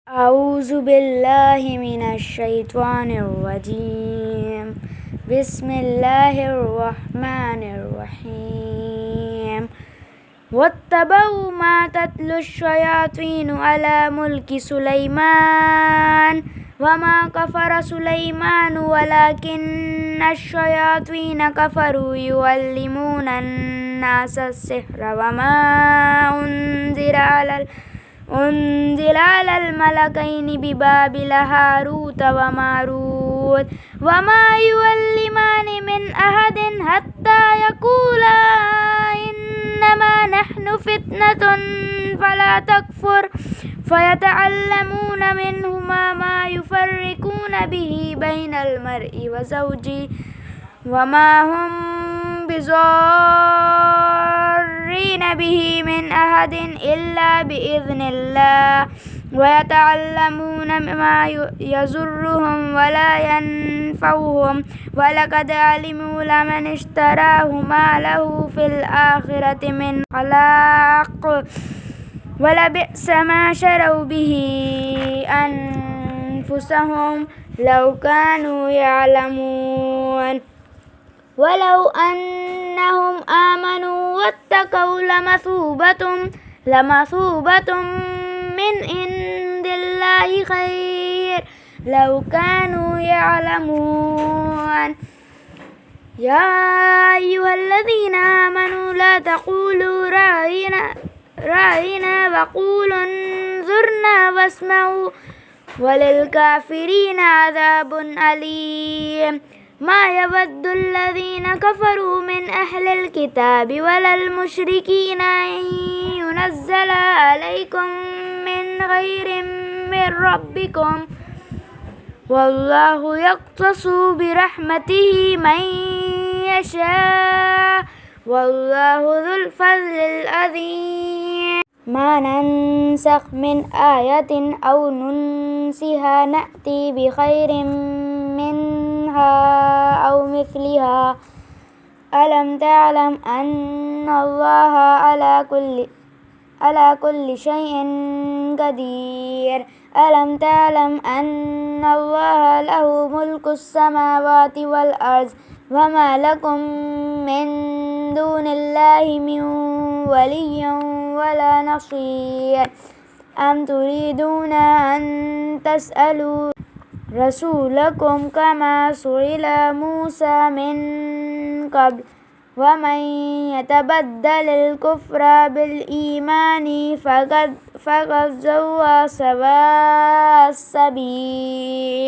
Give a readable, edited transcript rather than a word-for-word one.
أعوذ بالله من الشيطان الرجيم. بسم الله الرحمن الرحيم. واتبعوا ما تتلو الشياطين على ملك سليمان وما كفر سليمان ولكن الشياطين كفروا يعلمون الناس السحر وما أنزل على الملكين ببابل هاروت وماروت وما يعلمان من أحد حتى يقولا إنما نحن فتنة فلا تكفر فيتعلمون منهما ما يفرقون به بين المرء وزوجه وما هم بضارين به من أحد إلا بإذن الله ويتعلمون ما يضرهم ولا ينفعهم ولقد علموا لمن اشتراه ما له في الآخرة من خلاق ولبئس ما شروا به أنفسهم لو كانوا يعلمون ولو أنهم آمنوا واتقوا لمثوبة من عند الله خير لو كانوا يعلمون. يا أيها الذين آمنوا لا تقولوا راعنا وقولوا انظرنا واسمعوا وللكافرين عذاب أليم. ما يود الذين كفروا من أهل الكتاب ولا المشركين أن ينزل عليكم من خير من ربكم والله يختص برحمته من يشاء والله ذو الفضل العظيم. ما ننسخ من آية أو ننسها نأتي بخير منها أو مثلها. ألم تعلم أن الله على كل شيء قدير. ألم تعلم أن الله له ملك السماوات والأرض وما لكم من دون الله من ولي ولا نصير. أم تريدون أن تسألوا رسولكم كما سئل موسى من قبل ومن يتبدل الكفر بالإيمان فقد ضل سواء السبيل.